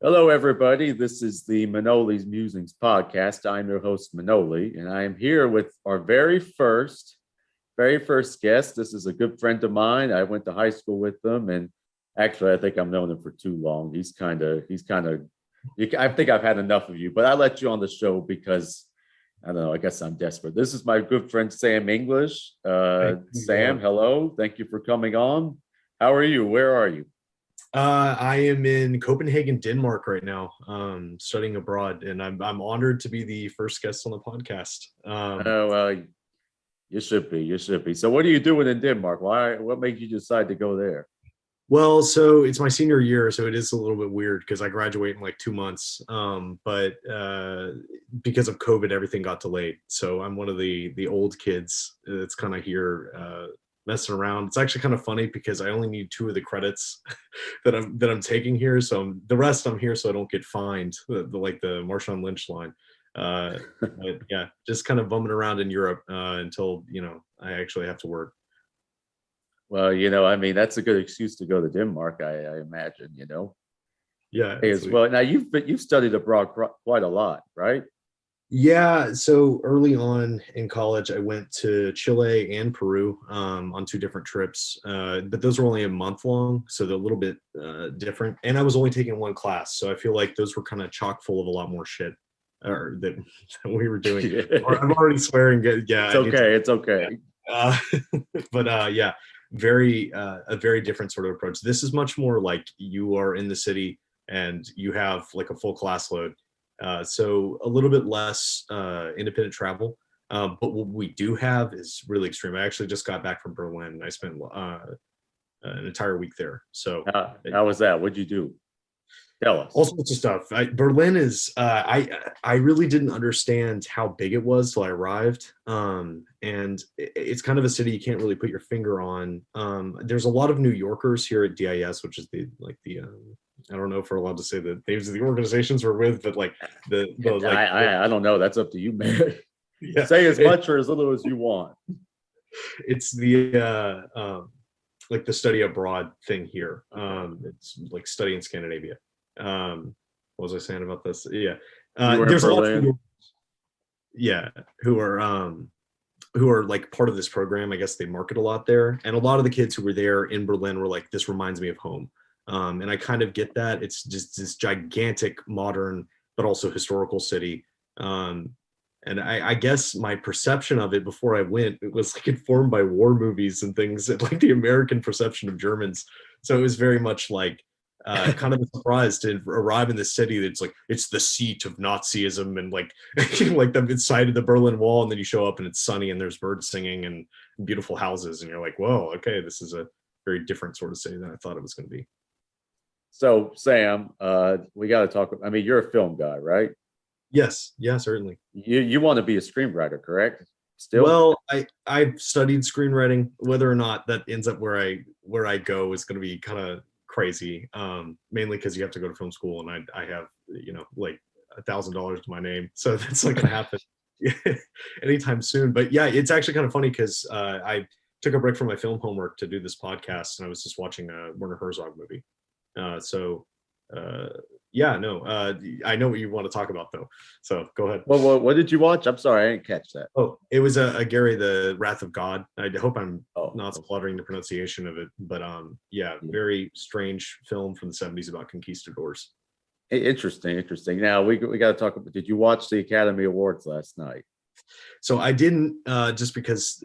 Hello, everybody. This is the Manoli's Musings podcast. I'm your host, Manoli, and I am here with our very first guest. This is a good friend of mine. I went to high school with him, and actually, I think I've known him for too long. I think I've had enough of you, but I let you on the show because I don't know. I guess I'm desperate. This is my good friend Sam English. Sam, hello. Thank you for coming on. How are you? Where are you? I am in Copenhagen, Denmark right now, studying abroad, and I'm honored to be the first guest on the podcast. Oh, you should be. You should be. So, what are you doing in Denmark? Why? What made you decide to go there? Well, so it's my senior year, so it is a little bit weird because I graduate in like 2 months. But because of COVID, everything got delayed. So I'm one of the old kids that's kind of here messing around. It's actually kind of funny because I only need 2 of the credits that I'm taking here. So the rest I'm here so I don't get fined, like the Marshawn Lynch line. But yeah, just kind of bumming around in Europe until I actually have to work. Well, I mean, that's a good excuse to go to Denmark, I imagine, Yeah, as well. Now, you've studied abroad quite a lot, right? yeah. So early on in college, I went to Chile and Peru on 2 different trips, but those were only a month long, so they're a little bit different. And I was only taking 1 class, so I feel like those were kind of chock full of a lot more shit or that we were doing. I'm already swearing. Yeah, It's okay. It's okay. Uh, but yeah, a very different sort of approach. This is much more like you are in the city and you have like a full class load. So a little bit less independent travel. But what we do have is really extreme. I actually just got back from Berlin. I spent an entire week there. So how was that? What'd you do? Tell us. All sorts of stuff. Berlin is. I really didn't understand how big it was till I arrived. And it's kind of a city you can't really put your finger on. There's a lot of New Yorkers here at DIS, which is the I don't know if we're allowed to say the names of the organizations we're with, but like I don't know. That's up to you, man. Yeah. Say as much or as little as you want. It's the like the study abroad thing here. It's like study in Scandinavia. What was I saying about this? Yeah. There's a lot of people, yeah, who are like part of this program. I guess they market a lot there. And a lot of the kids who were there in Berlin were like, this reminds me of home. And I kind of get that. It's just this gigantic, modern, but also historical city. And I guess my perception of it before I went, it was like informed by war movies and things, and like the American perception of Germans. So it was very much like kind of a surprise to arrive in this city that's like it's the seat of Nazism and like like the side of the Berlin Wall, and then you show up and it's sunny and there's birds singing and beautiful houses, and you're like, whoa, okay, this is a very different sort of city than I thought it was going to be. So, Sam, we got to talk. I mean, you're a film guy, right? Yes, yeah, certainly. You want to be a screenwriter, correct? Still? Well, I've studied screenwriting. Whether or not that ends up where I go is going to be kind of crazy. Mainly because you have to go to film school, and I have like $1,000 to my name, so that's not going to happen anytime soon. But yeah, it's actually kind of funny because I took a break from my film homework to do this podcast, and I was just watching a Werner Herzog movie. Yeah, no, I know what you want to talk about though. So go ahead. Well, what did you watch? I'm sorry, I didn't catch that. Oh, it was a Gary, the Wrath of God. I hope I'm not slaughtering the pronunciation of it, but yeah, very strange film from the 70s about conquistadors. Interesting. Now we got to talk about. Did you watch the Academy Awards last night? So I didn't, just because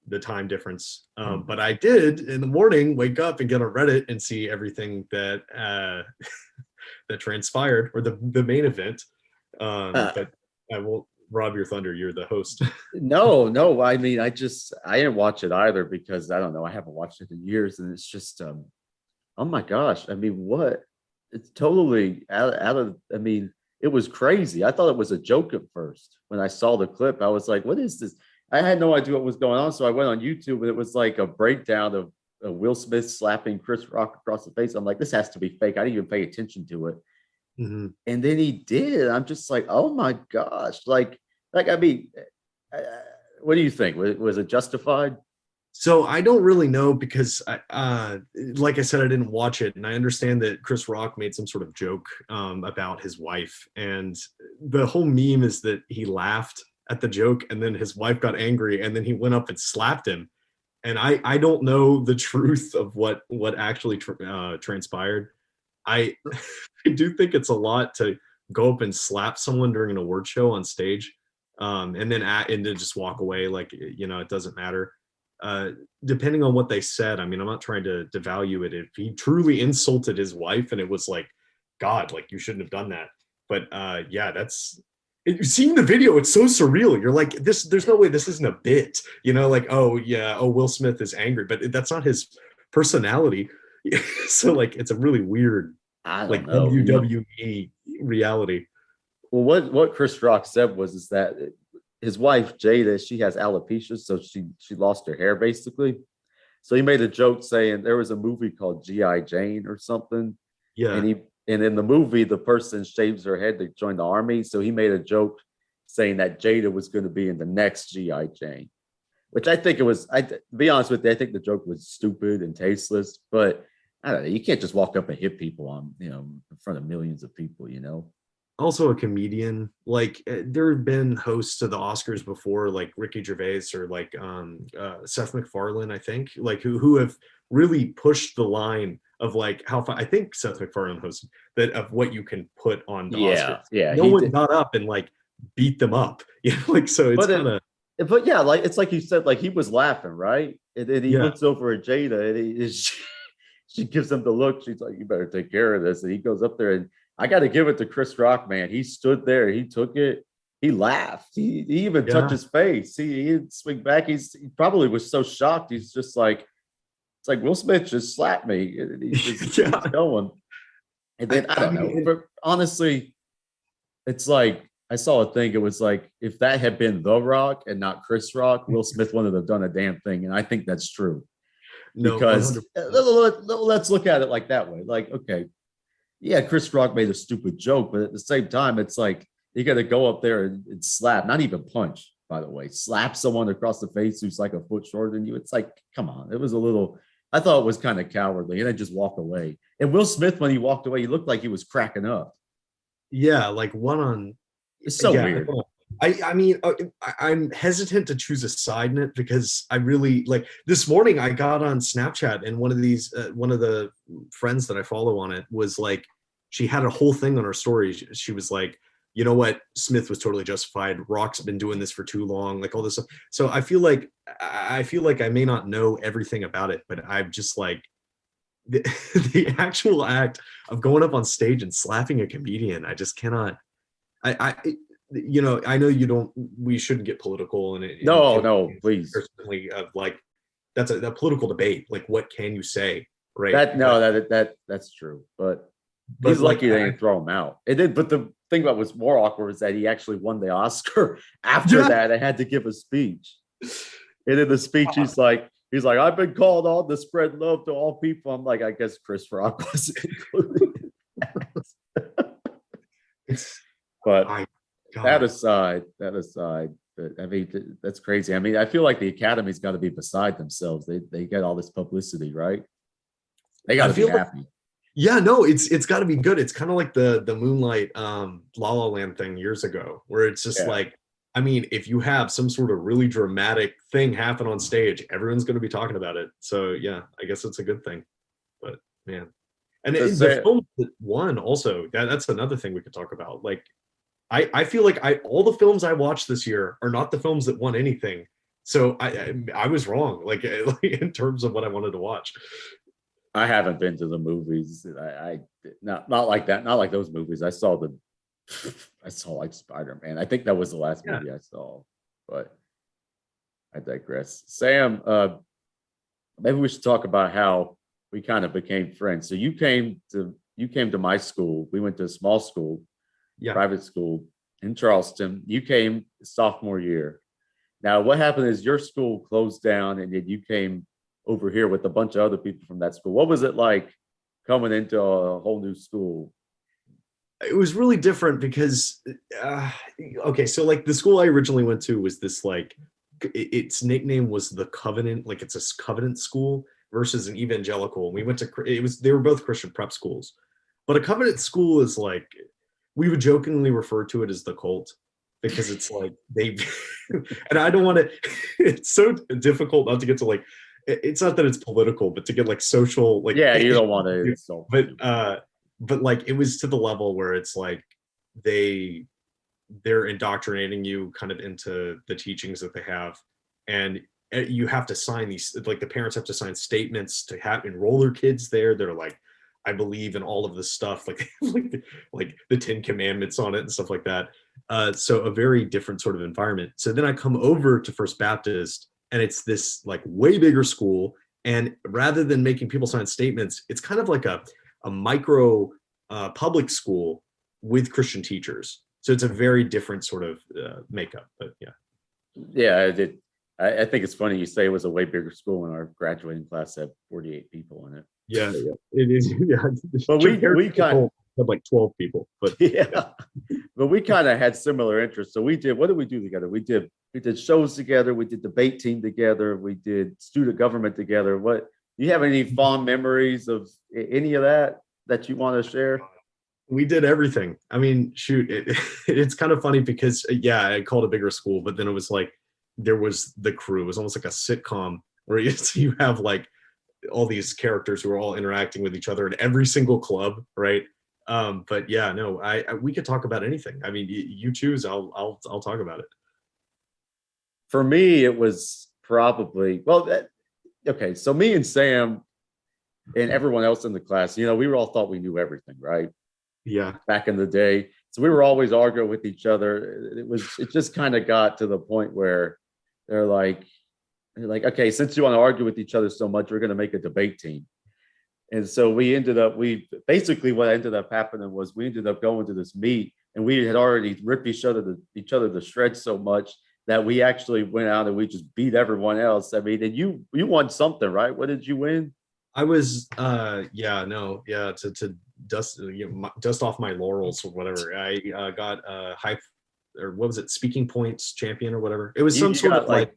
the time difference. But I did in the morning wake up and get on Reddit and see everything that that transpired, or the main event. But I won't rob your thunder. You're the host. No. I mean, I didn't watch it either because I don't know. I haven't watched it in years, and it's just, oh my gosh. I mean, what? It's totally out of. I mean, it was crazy. I thought it was a joke at first when I saw the clip. I was like, what is this? I had no idea what was going on. So I went on YouTube, and it was like a breakdown of Will Smith slapping Chris Rock across the face. I'm like, this has to be fake. I didn't even pay attention to it. Mm-hmm. And then he did. I'm just like, oh my gosh. Like, I mean, what do you think? Was it justified? So I don't really know because like I said, I didn't watch it, and I understand that Chris Rock made some sort of joke about his wife, and the whole meme is that he laughed at the joke, and then his wife got angry, and then he went up and slapped him. And I don't know the truth of what actually transpired. I I do think it's a lot to go up and slap someone during an award show on stage, and then just walk away like it doesn't matter. Uh, Depending on what they said, I mean, I'm not trying to devalue it. If he truly insulted his wife and it was like, God, like you shouldn't have done that. But yeah, seeing the video, it's so surreal. You're like, this, there's no way this isn't a bit, like, oh yeah, oh, Will Smith is angry, but that's not his personality. So like, it's a really weird, I don't like know. WWE reality. Well, what Chris Rock said was is that his wife Jada, she has alopecia, so she lost her hair basically. So he made a joke saying there was a movie called G.I. Jane or something, and Yeah. in the movie the person shaves her head to join the army. So he made a joke saying that Jada was going to be in the next G.I. Jane, which I think it was. To be honest with you, I think the joke was stupid and tasteless. But I don't know. You can't just walk up and hit people on in front of millions of people. Also a comedian. Like there have been hosts of the Oscars before, like Ricky Gervais or like Seth MacFarlane, I think, like who have really pushed the line of like how far. I think Seth MacFarlane hosted that of what you can put on the Yeah, Oscars. yeah, No he one did. got up and like beat them up. Like so it's But kind of but yeah, like it's like you said, like he was laughing, right? And then he yeah. looks over at Jada, and she gives him the look. She's like, "You better take care of this." And he goes up there, and I got to give it to Chris Rock, man. He stood there, he took it, he laughed, he even touched Yeah. his face. He didn't swing back. He probably was so shocked. He's just like, it's like Will Smith just slapped me, and he just Yeah. keeps going. And then I I don't know, mean, but honestly, it's like I saw a thing. It was like if that had been The Rock and not Chris Rock, Will Smith wouldn't have done a damn thing, and I think that's true no, because 100%. let's look at it like that way. Like, okay, yeah, Chris Rock made a stupid joke, but at the same time, it's like you got to go up there and slap, not even punch, by the way, slap someone across the face who's like a foot shorter than you. It's like, come on, it was a little. I thought it was kind of cowardly, and I just walk away. And Will Smith, when he walked away, he looked like he was cracking up. Yeah, like one on It's so yeah. weird. I mean, I'm hesitant to choose a side in it because I really like this morning I got on Snapchat and one of the friends that I follow on it was like, she had a whole thing on her story. She was like, you know what, Smith was totally justified. Rock's been doing this for too long, like all this stuff. So I feel like I may not know everything about it, but I'm just like the, the actual act of going up on stage and slapping a comedian. I just cannot. I know you don't. We shouldn't get political in No, no, please. personally of like that's a political debate. Like, what can you say, right? That no, that's true. But he's But like, lucky they didn't throw him out. It did, but the thing that was more awkward is that he actually won the Oscar after yeah, that. I had to give a speech. And in the speech, he's like, I've been called on to spread love to all people. I'm like, I guess Chris Rock was included. it's But I that God. aside, I mean, that's crazy. I mean, I feel like the Academy's got to be beside themselves. They get all this publicity, right? They got I to be feel like happy. yeah, no, it's got to be good. It's kind of like the Moonlight La La Land thing years ago, where it's just Yeah. like, I mean, if you have some sort of really dramatic thing happen on stage, everyone's going to be talking about it. So yeah, I guess it's a good thing. But man, and Just the say film that won also, that's another thing we could talk about. Like, I feel like I all the films I watched this year are not the films that won anything. So I was wrong, like, like in terms of what I wanted to watch. I haven't been to the movies. I not like that. Not like those movies. I saw like Spider-Man. I think that was the last Yeah. movie I saw. But I digress. Sam, maybe we should talk about how we kind of became friends. So you came to my school. We went to a small school, Yeah. private school in Charleston. You came sophomore year. Now, what happened is your school closed down, and then you came over here with a bunch of other people from that school. What was it like coming into a whole new school? It was really different because uh, okay, so like the school I originally went to was this like its nickname was the Covenant, like it's a Covenant school versus an evangelical. We went to they were both Christian prep schools, but a Covenant school is like, we would jokingly refer to it as the cult, because it's like they and I don't want to it's so difficult not to get to like, it's not that it's political, but to get like social, like, Yeah, you don't want to insult. but like it was to the level where it's like they're indoctrinating you kind of into the teachings that they have, and you have to sign these, like the parents have to sign statements to enroll their kids there. They're like, I believe in all of this stuff, like like the 10 Commandments on it and stuff like that. So a very different sort of environment. So then I come over to First Baptist, and it's this like way bigger school, and rather than making people sign statements, it's kind of like a micro public school with Christian teachers. So it's a very different sort of makeup. But yeah. Yeah, I think it's funny you say it was a way bigger school, and our graduating class had 48 people in it. Yeah, it is. Yeah, but we kind of had like 12 people. But yeah, but we kind of had similar interests. So we did. What did we do together? We did shows together. We did debate team together. We did student government together. What, do you have any fond memories of any of that you want to share? We did everything. I mean, shoot, it's kind of funny because yeah, I called a bigger school, but then it was like there was the crew. It was almost like a sitcom where you have like all these characters who are all interacting with each other in every single club, right? But yeah, no, we could talk about anything. I mean, you choose. I'll talk about it. For me, it was probably, okay. So me and Sam and everyone else in the class, we all thought we knew everything, right? Yeah. Back in the day. So we were always arguing with each other. It just kind of got to the point where they're like, okay, since you want to argue with each other so much, we're going to make a debate team. And so what ended up happening was we ended up going to this meet, and we had already ripped each other to shreds so much that we actually went out and we just beat everyone else. I mean, and you won something, right? What did you win? I was to dust off my laurels or whatever. I got high, or what was it, speaking points champion or whatever. It was some sort of like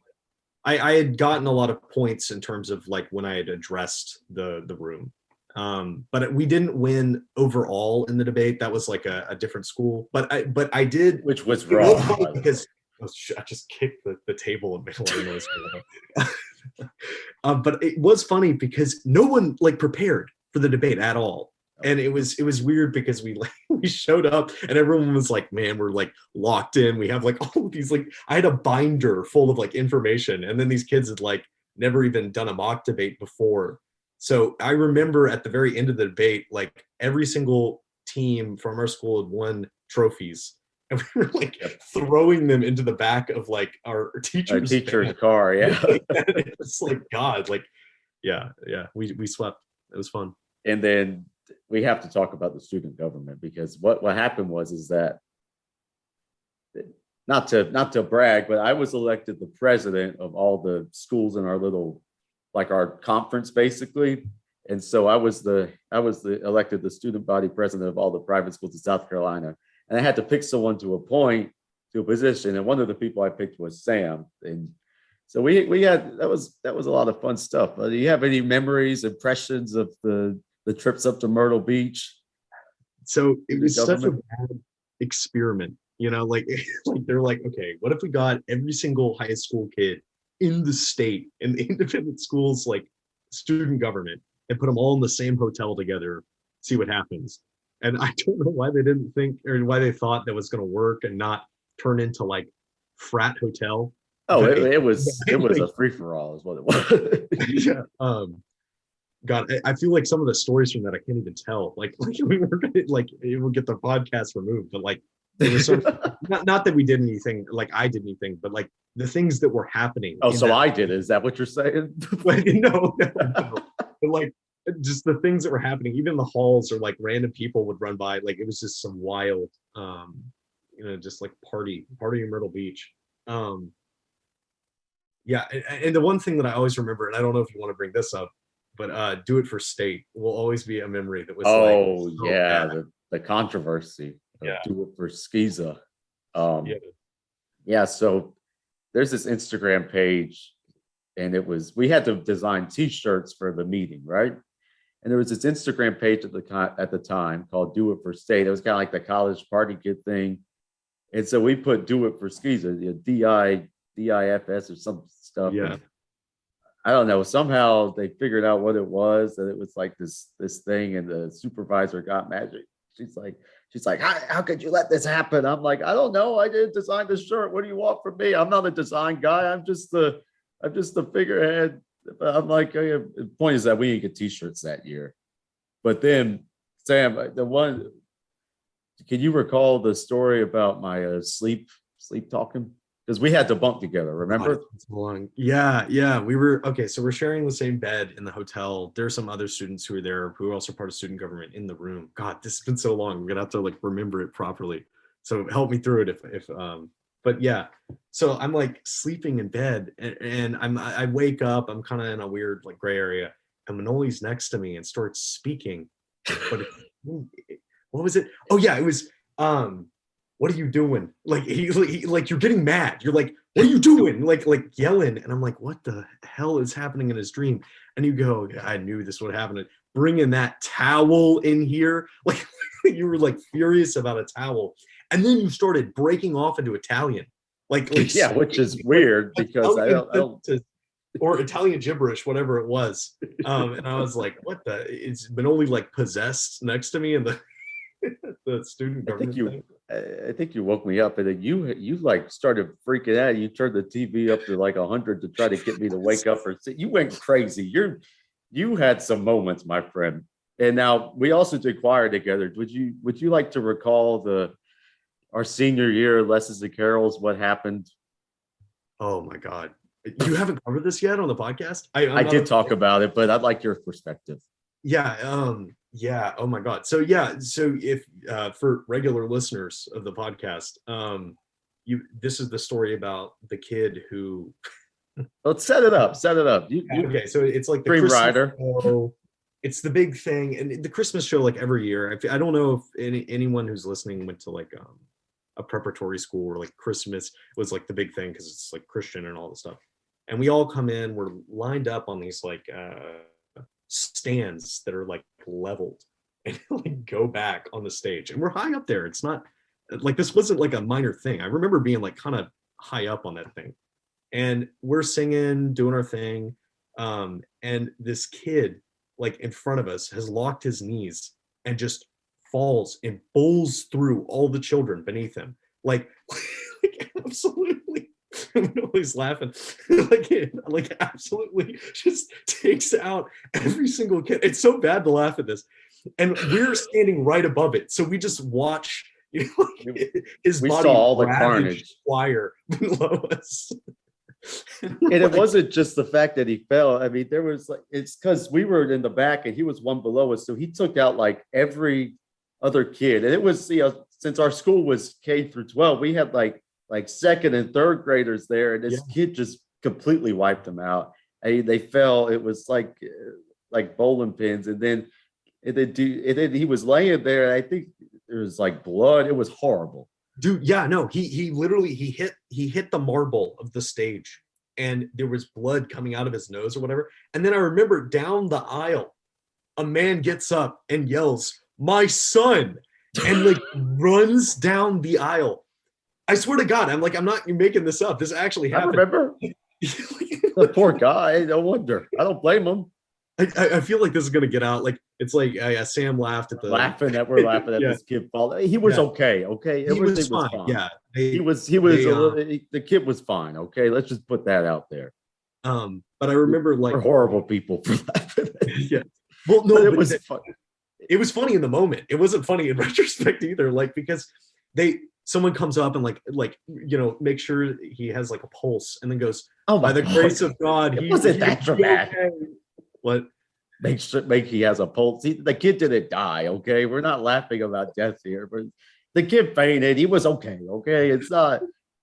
I had gotten a lot of points in terms of like when I had addressed the room. But we didn't win overall in the debate. That was like a different school. But I did, which was wrong because I just kicked the table and made a lot of noise. But it was funny because no one like prepared for the debate at all. And it was weird because we showed up and everyone was like, man, we're like locked in. We have like all of these, like, I had a binder full of like information, and then these kids had like never even done a mock debate before. So I remember at the very end of the debate, like every single team from our school had won trophies, and we were like throwing them into the back of like our teacher's car. Yeah. It's like, God, like, yeah, we swept. It was fun. And then we have to talk about the student government, because what happened is that, not to brag, but I was elected the president of all the schools in our little, like our conference basically. And so I was elected the student body president of all the private schools in South Carolina. And I had to pick someone to appoint to a position. And one of the people I picked was Sam. And so we had, that was a lot of fun stuff. Do you have any memories, impressions of the trips up to Myrtle Beach? So it was such a bad experiment, like they're like, okay, what if we got every single high school kid in the state in the independent schools, like student government, and put them all in the same hotel together, see what happens. And I don't know why they didn't think, or why they thought that was going to work and not turn into like frat hotel. Oh, it was a free for all, is what it was. Yeah. God, I feel like some of the stories from that I can't even tell. Like we were gonna, like, it will get the podcast removed, but like there was some, not that we did anything, like I did anything, but like the things that were happening. Oh, so I did. Is that what you're saying? No. But like just the things that were happening, even the halls, or like random people would run by. Like it was just some wild, just like party in Myrtle Beach. Yeah, and the one thing that I always remember, and I don't know if you want to bring this up, but do it for state will always be a memory that was the controversy of yeah. Do it for Skiza. Yeah. Yeah, so there's this Instagram page, and we had to design T-shirts for the meeting, right? And there was this Instagram page at the time called Do It for State. It was kind of like the college party kid thing. And so we put Do It for Skis, or DIFS or some stuff. Yeah. And I don't know. Somehow they figured out what it was, that it was like this thing, and the supervisor got mad. She's like, how could you let this happen? I'm like, I don't know. I didn't design the shirt. What do you want from me? I'm not a design guy. I'm just the figurehead. But I'm like, the point is that we didn't get T-shirts that year. But then, Sam, can you recall the story about my sleep talking? Because we had to bunk together, remember? God, it's long. Yeah. We were okay. So we're sharing the same bed in the hotel. There are some other students who are there who are also part of student government in the room. God, this has been so long. We're gonna have to like remember it properly. So help me through it if but yeah. So I'm like sleeping in bed, and I wake up. I'm kind of in a weird like gray area, and Manoli's next to me and starts speaking. But what was it? Oh yeah, it was what are you doing? Like he like, you're getting mad. You're like, what are you doing? Like yelling. And I'm like, what the hell is happening in his dream? And you go, I knew this would happen. Bringing that towel in here. Like you were like furious about a towel. And then you started breaking off into Italian. Like yeah, which is weird because I don't or Italian gibberish, whatever it was. And I was like, what the, it's been only like possessed next to me in the student government thing. I think you woke me up, and then you like started freaking out. You turned the TV up to like 100 to try to get me to wake up, or you went crazy. You had some moments, my friend. And now we also did choir together. Would you like to recall our senior year lessons and carols? What happened? Oh my God, you haven't covered this yet on the podcast? I did talk about it, but I'd like your perspective. Yeah. Yeah. Oh my God. So if for regular listeners of the podcast, this is the story about the kid who. Let's set it up. Okay, so it's like the Christmas show. It's the big thing, and the Christmas show like every year. I don't know if anyone who's listening went to like a preparatory school where like Christmas was like the big thing because it's like Christian and all this stuff. And we all come in. We're lined up on these like stands that are like leveled, and like go back on the stage, and we're high up there. It's not like this wasn't like a minor thing. I remember being like kind of high up on that thing, and we're singing, doing our thing, and this kid like in front of us has locked his knees and just falls and bowls through all the children beneath him, like absolutely. He's laughing, like absolutely just takes out every single kid. It's so bad to laugh at this, and we're standing right above it, so we just watch. His body saw all the carnage. Choir below us. And it wasn't just the fact that he fell. I mean, there was like, it's because we were in the back and he was one below us, so he took out like every other kid. And it was, since our school was K through 12, we had like second and third graders there, and this kid just completely wiped them out. They fell. It was like bowling pins, and then he was laying there, and I think there was like blood. It was horrible, dude. Yeah, no, he literally hit the marble of the stage, and there was blood coming out of his nose or whatever. And then I remember down the aisle, a man gets up and yells, "My son!" and like runs down the aisle. I swear to God, I'm not making this up. This actually happened. I remember. The poor guy. No wonder. I don't blame him. I feel like this is gonna get out. Like it's like Sam laughed at we're laughing at this kid fall. He was okay. Okay, he was fine. Yeah, he was. The kid was fine. Okay, let's just put that out there. But I remember like we're horrible people for laughing. Yeah. Well, no, it was fun. It was funny in the moment. It wasn't funny in retrospect either. Like because someone comes up and make sure he has like a pulse, and then goes, "Oh, by the grace of God, he wasn't that dramatic." Okay. What? Make he has a pulse. The kid didn't die. Okay, we're not laughing about death here, but the kid fainted. He was okay. Okay, it's not.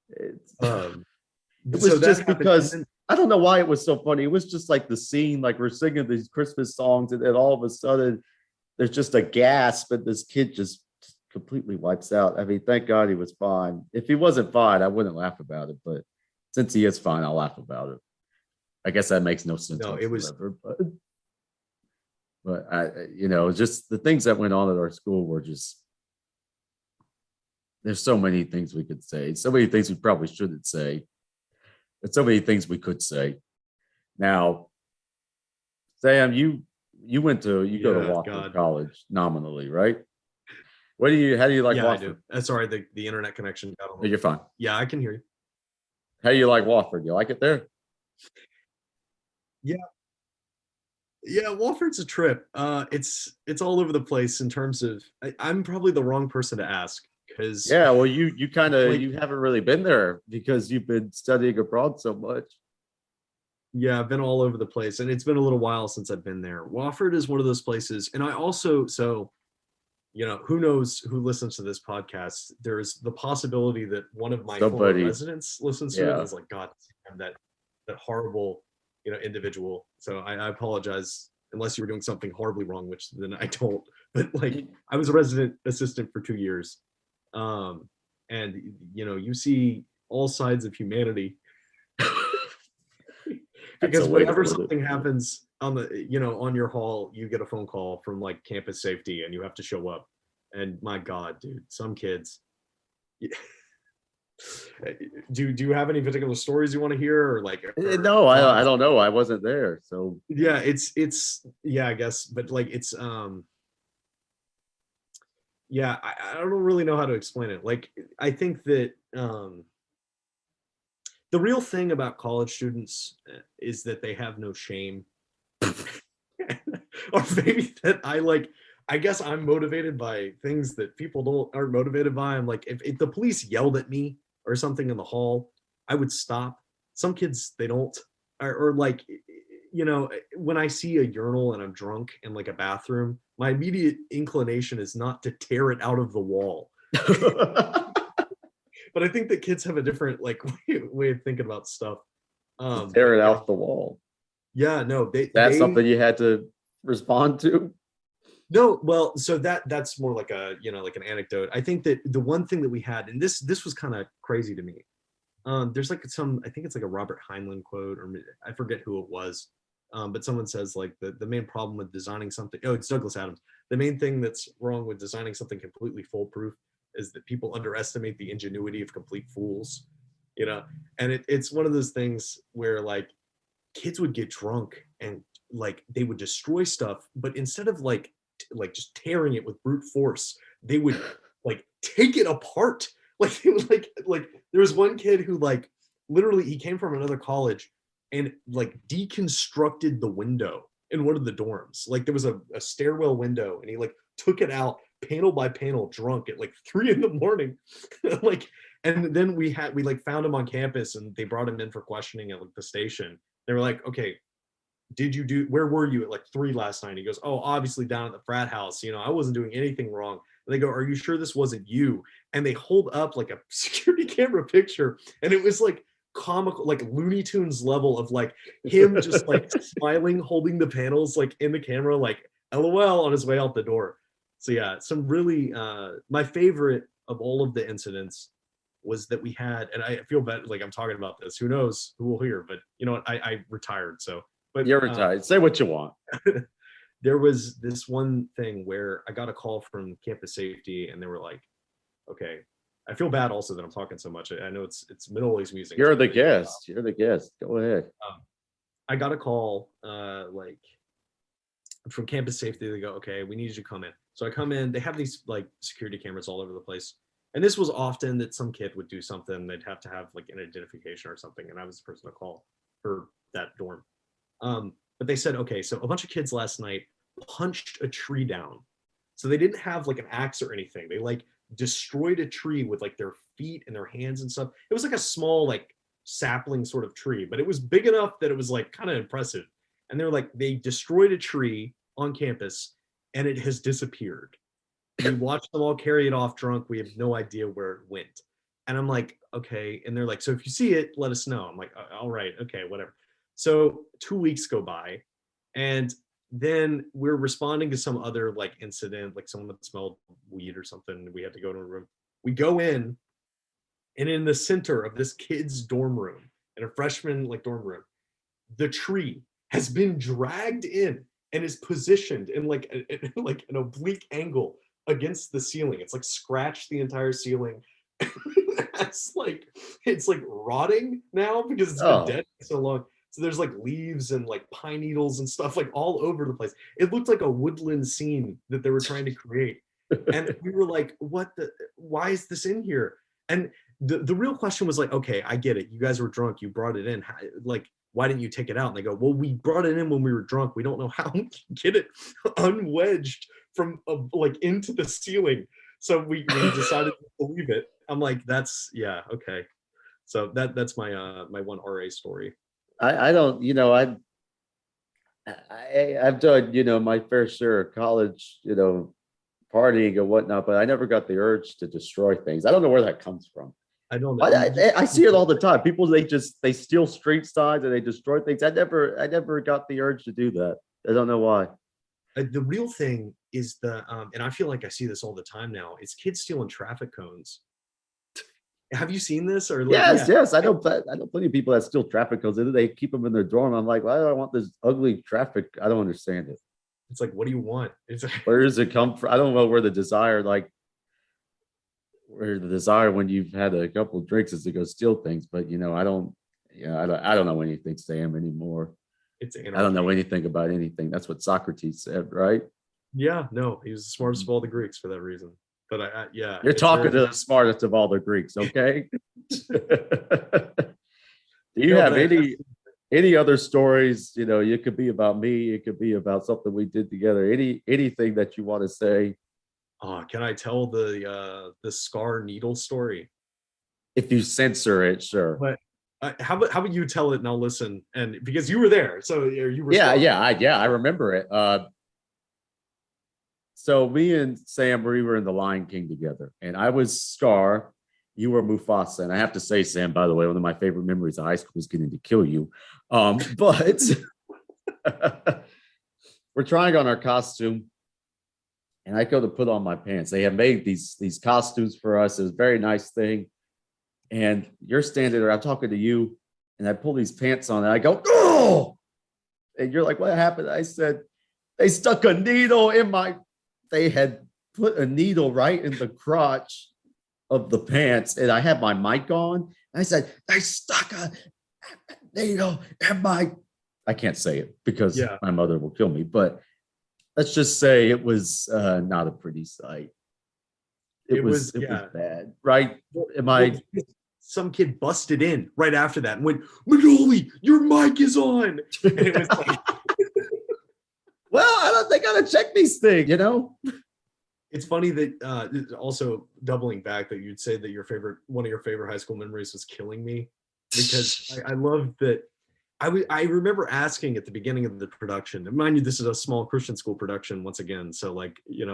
It was just because I don't know why it was so funny. It was just like the scene, like we're singing these Christmas songs, and then all of a sudden there's just a gasp, and this kid just completely wipes out. I mean, thank God he was fine. If he wasn't fine, I wouldn't laugh about it. But Since he is fine, I'll laugh about it. I guess that makes no sense No, it was whatsoever, but just the things that went on at our school were just, there's so many things we could say, so many things we probably shouldn't say, but so many things we could say. Now, Sam, you go to Wofford God. College nominally, right? How do you like Yeah, Wofford? I do. Sorry, the internet connection got Oh, you're fine. Yeah, I can hear you. How do you like Wofford? You like it there? Yeah. Yeah, Wofford's a trip. It's all over the place in terms of I'm probably the wrong person to ask because Yeah, well, you kind of like you haven't really been there because you've been studying abroad so much. yeah, I've been all over the place and it's been a little while since I've been there. Wofford is one of those places, and I also who knows who listens to this podcast. There's the possibility that one of my former Somebody, residents listens to it and yeah. is like, God, I'm that horrible, individual. So I apologize unless you were doing something horribly wrong, which then I don't. But like, I was a resident assistant for 2 years, and you see all sides of humanity That's a because way to whenever put it. something happens on the on your hall, you get a phone call from like campus safety and you have to show up. And my God, dude, some kids. Do you have any particular stories you want to hear, or like No, I don't know. I wasn't there, so yeah, it's yeah, I guess, but like it's yeah, I don't really know how to explain it. Like I think that the real thing about college students is that they have no shame. Or maybe that I guess I'm motivated by things that people don't aren't motivated by. I'm like, if the police yelled at me or something in the hall, I would stop. Some kids they don't, or like, when I see a urinal and I'm drunk in like a bathroom, my immediate inclination is not to tear it out of the wall. But I think that kids have a different like way of thinking about stuff. tear it Yeah, off the wall. yeah, no, That's something you had to respond to. no, well, so that's more like a like an anecdote. I think that the one thing that we had, and this was kind of crazy to me. There's like I think it's like a Robert Heinlein quote, or I forget who it was. But someone says like the main problem with designing something. Oh, it's Douglas Adams. The main thing that's wrong with designing something completely foolproof is that people underestimate the ingenuity of complete fools. You know, and it's one of those things where like kids would get drunk and like they would destroy stuff, but instead of like just tearing it with brute force, they would like take it apart. Like they would like there was one kid who like literally he came from another college and like deconstructed the window in one of the dorms. Like there was a stairwell window and he like took it out panel by panel drunk at like 3 a.m. Like, and then we like found him on campus and they brought him in for questioning at like the station. They were like, okay, where were you at like 3 last night? He goes, oh, obviously down at the frat house. I wasn't doing anything wrong. And they go, are you sure this wasn't you? And they hold up like a security camera picture. And it was like comical, like Looney Tunes level of like him just like smiling, holding the panels like in the camera, like LOL on his way out the door. So yeah, some really, my favorite of all of the incidents was that we had, and I feel bad, like I'm talking about this, who knows who will hear, but you know what, I retired. So, but You're retired. Say what you want. there was this one thing where I got a call from campus safety and they were like, okay, I feel bad also that I'm talking so much. I know it's Manoli's Musings. You're the guest. You're the guest. Go ahead. I got a call like from campus safety. They go, okay, we need you to come in. So I come in, they have these like security cameras all over the place. And this was often that some kid would do something, they'd have to have like an identification or something. And I was the person to call for that dorm. But they said, okay, so a bunch of kids last night punched a tree down. So they didn't have like an axe or anything. They like destroyed a tree with like their feet and their hands and stuff. It was like a small like sapling sort of tree, but it was big enough that it was like kind of impressive. And they're like, they destroyed a tree on campus and it has disappeared. We watched them all carry it off drunk. We have no idea where it went. And I'm like, okay. And they're like, so if you see it, let us know. I'm like, all right, okay, whatever. So 2 weeks go by, and then we're responding to some other like incident, like someone that smelled weed or something. We had to go to a room. We go in, and in the center of this kid's dorm room in a freshman like dorm room. The tree has been dragged in and is positioned in like like an oblique angle against the ceiling. It's like scratched the entire ceiling. It's like rotting now because it's been dead for so long. So there's like leaves and like pine needles and stuff like all over the place. It looked like a woodland scene that they were trying to create. And we were like, why is this in here? And the real question was like, okay, I get it. You guys were drunk. You brought it in. Like, why didn't you take it out? And they go, well, we brought it in when we were drunk. We don't know how to get it unwedged from like into the ceiling. So we decided to leave it. I'm like, yeah, okay. So that's my my one RA story. I don't, I've done, my fair share of college, partying and whatnot, but I never got the urge to destroy things. I don't know where that comes from. I don't know. But I see it all the time. People, they steal street signs and they destroy things. I never got the urge to do that. I don't know why. The real thing is and I feel like I see this all the time now. It's kids stealing traffic cones. Have you seen this? Or yes. I know plenty of people that steal traffic cones. They keep them in their dorm. I'm like, why do I want this ugly traffic? I don't understand it. It's like, what do you want? It's like, where does it come from? I don't know where the desire when you've had a couple of drinks is to go steal things. But I don't know anything, Sam, anymore. I don't know anything about anything. That's what Socrates said, right? Yeah, no, he was the smartest of all the Greeks for that reason. But yeah, you're talking to the smartest of all the Greeks, okay? Do you have any other stories? It could be about me, it could be about something we did together. Anything that you want to say? Can I tell the scar needle story? If you censor it, sure. But how about you tell it and I'll listen? And because you were there, so you were. I remember it. So me and Sam, we were in The Lion King together, and I was Scar, you were Mufasa. And I have to say, Sam, by the way, one of my favorite memories of high school was getting to kill you. But we're trying on our costume, and I go to put on my pants. They have made these costumes for us. It was a very nice thing. And you're standing there, I'm talking to you, and I pull these pants on, and I go, oh! And you're like, what happened? I said, they stuck a needle in they had put a needle right in the crotch of the pants, and I had my mic on. I said, they stuck a needle in I can't say it because my mother will kill me, but let's just say it was not a pretty sight. It was bad, right? Some kid busted in right after that and went, Manoli, your mic is on. And it was like, well, they gotta check these things, It's funny that also doubling back that you'd say that one of your favorite high school memories was killing me, because I love that. I remember asking at the beginning of the production, and mind you, this is a small Christian school production once again. So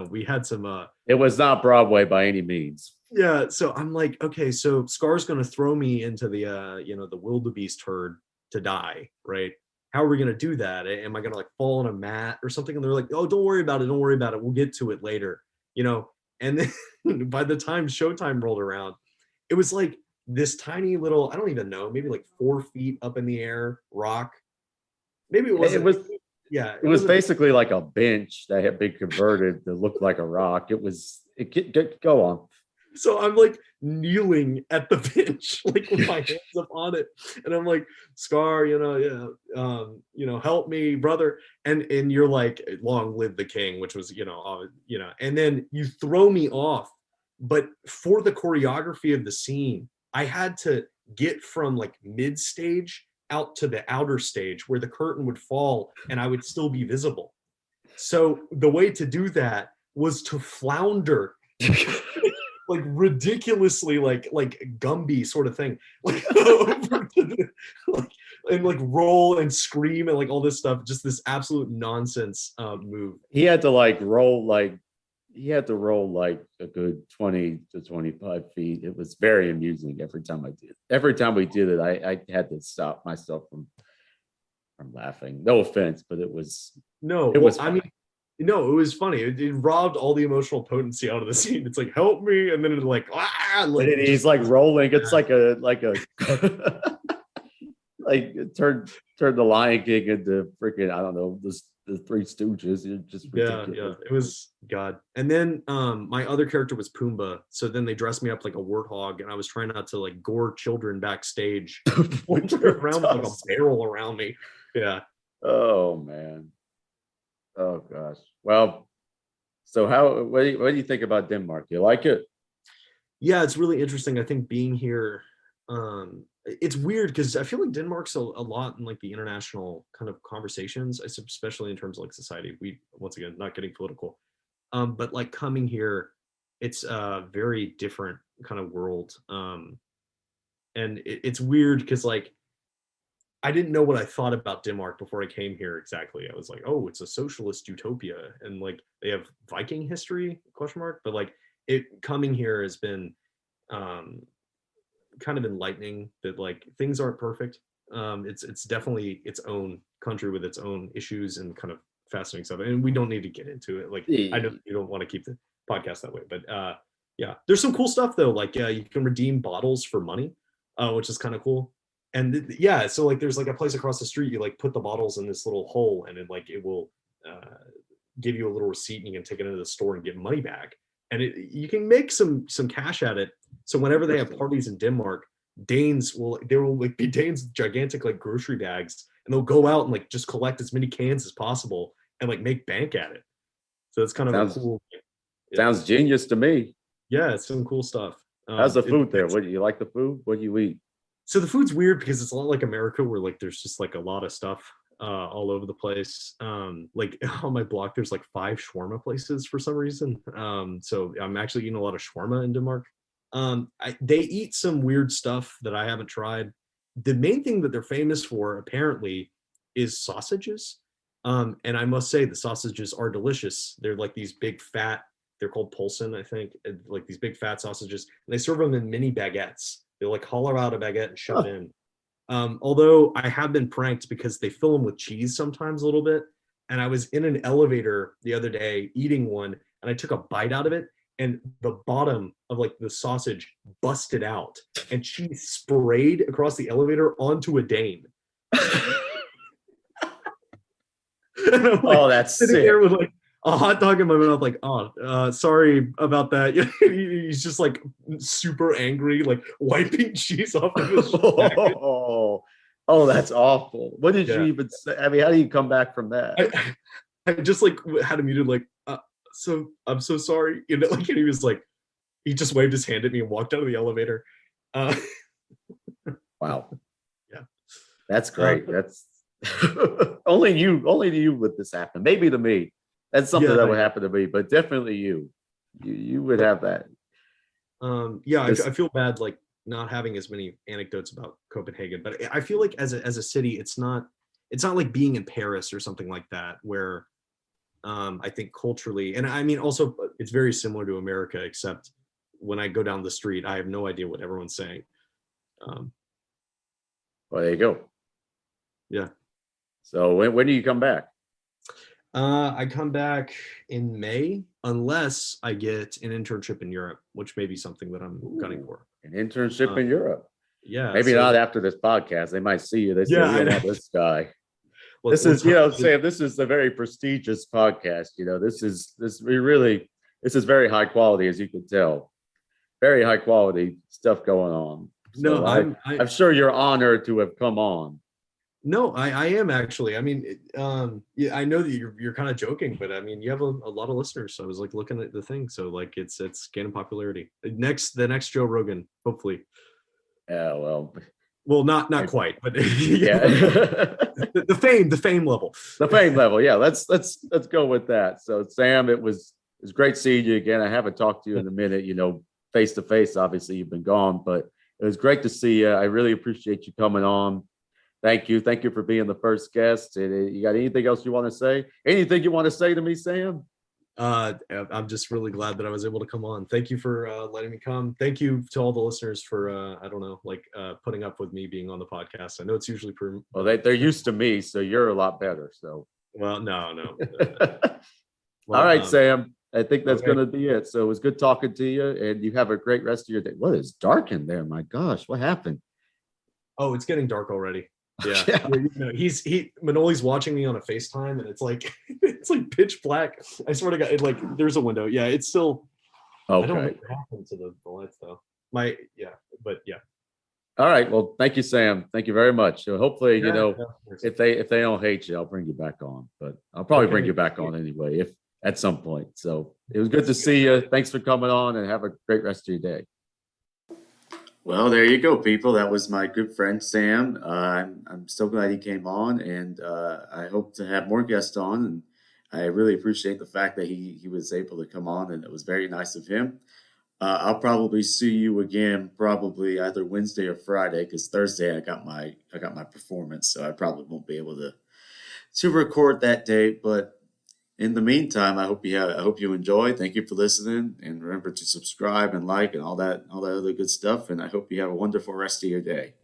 we had some. It was not Broadway by any means. Yeah, so I'm like, okay, so Scar's going to throw me into the the wildebeest herd to die, right? How are we going to do that? Am I going to fall on a mat or something? And they're like, oh, don't worry about it. Don't worry about it. We'll get to it later, And then by the time showtime rolled around, it was like this tiny little, I don't even know, maybe like 4 feet up in the air rock. Maybe it wasn't. It was basically like a bench that had been converted to look like a rock. Go on. So I'm like kneeling at the bench, like with my hands up on it, and I'm like, Scar, help me, brother. And you're like, long live the king, which was, and then you throw me off. But for the choreography of the scene, I had to get from like mid stage out to the outer stage where the curtain would fall and I would still be visible. So the way to do that was to flounder like ridiculously like Gumby sort of thing, like over to and like roll and scream and like all this stuff, just this absolute nonsense move. He had to roll like a good 20 to 25 feet. It was very amusing every time we did it. I had to stop myself from laughing. No offense, but it was it was funny. It robbed all the emotional potency out of the scene. It's like, help me, and then it's like, he's like rolling. It's like a like turned the Lion King into freaking, I don't know, the Three Stooges. You're just Yeah, ridiculous. it was God. And then my other character was Pumbaa. So then they dressed me up like a warthog, and I was trying not to like gore children backstage, wandering around with like a barrel around me. Yeah. Oh man. Oh gosh. Well, so what do you think about Denmark? You like it? Yeah, it's really interesting. I think being here, it's weird because I feel like Denmark's a lot in like the international kind of conversations, especially in terms of like society. We, once again, not getting political, but like coming here, it's a very different kind of world. And it's weird because like I didn't know what I thought about Denmark before I came here exactly. I was like, oh, it's a socialist utopia, and like they have Viking history question mark, but like it coming here has been um kind of enlightening that like things aren't perfect. It's definitely its own country with its own issues and kind of fascinating stuff. And we don't need to get into it. Like I know you don't want to keep the podcast that way, but yeah, there's some cool stuff though. Like you can redeem bottles for money, which is kind of cool. And yeah, so like there's like a place across the street. You like put the bottles in this little hole, and it will give you a little receipt, and you can take it into the store and get money back. And you can make some cash at it. So whenever they have parties in Denmark, there will like be Danes with gigantic like grocery bags, and they'll go out and like just collect as many cans as possible and like make bank at it. So it's kind of a cool. Sounds genius to me. Yeah, it's some cool stuff. How's the food there? What do you like the food? What do you eat? So the food's weird because it's a lot like America, where like there's just like a lot of stuff all over the place. Like on my block, there's like 5 shawarma places for some reason. So I'm actually eating a lot of shawarma in Denmark. They eat some weird stuff that I haven't tried. The main thing that they're famous for, apparently, is sausages. And I must say, the sausages are delicious. They're like these big fat. They're called Poulsen, I think, like these big fat sausages. And they serve them in mini baguettes. They like hollow out a baguette and shove it in. Although I have been pranked because they fill them with cheese sometimes a little bit. And I was in an elevator the other day eating one, and I took a bite out of it, and the bottom of like the sausage busted out, and cheese sprayed across the elevator onto a Dane. Oh, that's sitting sick. there with like a hot dog in my mouth, like, oh, sorry about that. He's just like super angry, like wiping cheese off of his jacket. Oh, that's awful. What did you even say? I mean, how do you come back from that? I just like had him muted, like, so I'm so sorry. Like, and he was like, he just waved his hand at me and walked out of the elevator. Wow. Yeah. That's great. That's only you would this happen. Maybe to me. That's something that would happen to me, but definitely you would have that. Yeah, I feel bad like not having as many anecdotes about Copenhagen, but I feel like as a city, it's not like being in Paris or something like that, where I think culturally, and I mean also it's very similar to America, except when I go down the street, I have no idea what everyone's saying. Well, there you go. Yeah. So when do you come back? I come back in May, unless I get an internship in Europe, which may be something that I'm gunning for. An internship in Europe. Yeah. Maybe not after this podcast. They might see you. They say, we don't want this guy. Well, this is, Sam, this is a very prestigious podcast. This is very high quality, as you can tell. Very high quality stuff going on. So no, I'm sure you're honored to have come on. No, I am actually. I mean, yeah, I know that you're kind of joking, but I mean, you have a lot of listeners. So I was like looking at the thing. So like, it's gaining popularity. The next Joe Rogan, hopefully. Yeah, well, not quite, but yeah, the fame level. The fame level, yeah. Let's go with that. So Sam, it was great seeing you again. I haven't talked to you in a minute. Face to face. Obviously, you've been gone, but it was great to see you. I really appreciate you coming on. Thank you for being the first guest. You got anything else you want to say? Anything you want to say to me, Sam? I'm just really glad that I was able to come on. Thank you for letting me come. Thank you to all the listeners for putting up with me being on the podcast. I know it's usually well, they're used to me, so you're a lot better. So well, no. Well, all right, Sam. I think that's going to be it. So it was good talking to you, and you have a great rest of your day. What is dark in there? My gosh, what happened? Oh, it's getting dark already. Yeah. Yeah. Manoli's watching me on a FaceTime and it's like it's like pitch black. I swear to God, there's a window. Yeah, it's still I don't know Okay. what happened to the lights though. Yeah, but yeah. All right. Well, thank you, Sam. Thank you very much. So hopefully, Yeah, yeah. if they don't hate you, I'll bring you back on. But I'll probably bring Okay. you back on anyway, if at some point. So it was good to Sounds good. see you. Thanks for coming on, and have a great rest of your day. Well, there you go, people. That was my good friend Sam. I'm so glad he came on, and I hope to have more guests on. And I really appreciate the fact that he was able to come on, and it was very nice of him. I'll probably see you again, probably either Wednesday or Friday, because Thursday I got my performance, so I probably won't be able to record that day. But in the meantime, I hope you enjoy. Thank you for listening, and remember to subscribe and like and all that other good stuff. And I hope you have a wonderful rest of your day.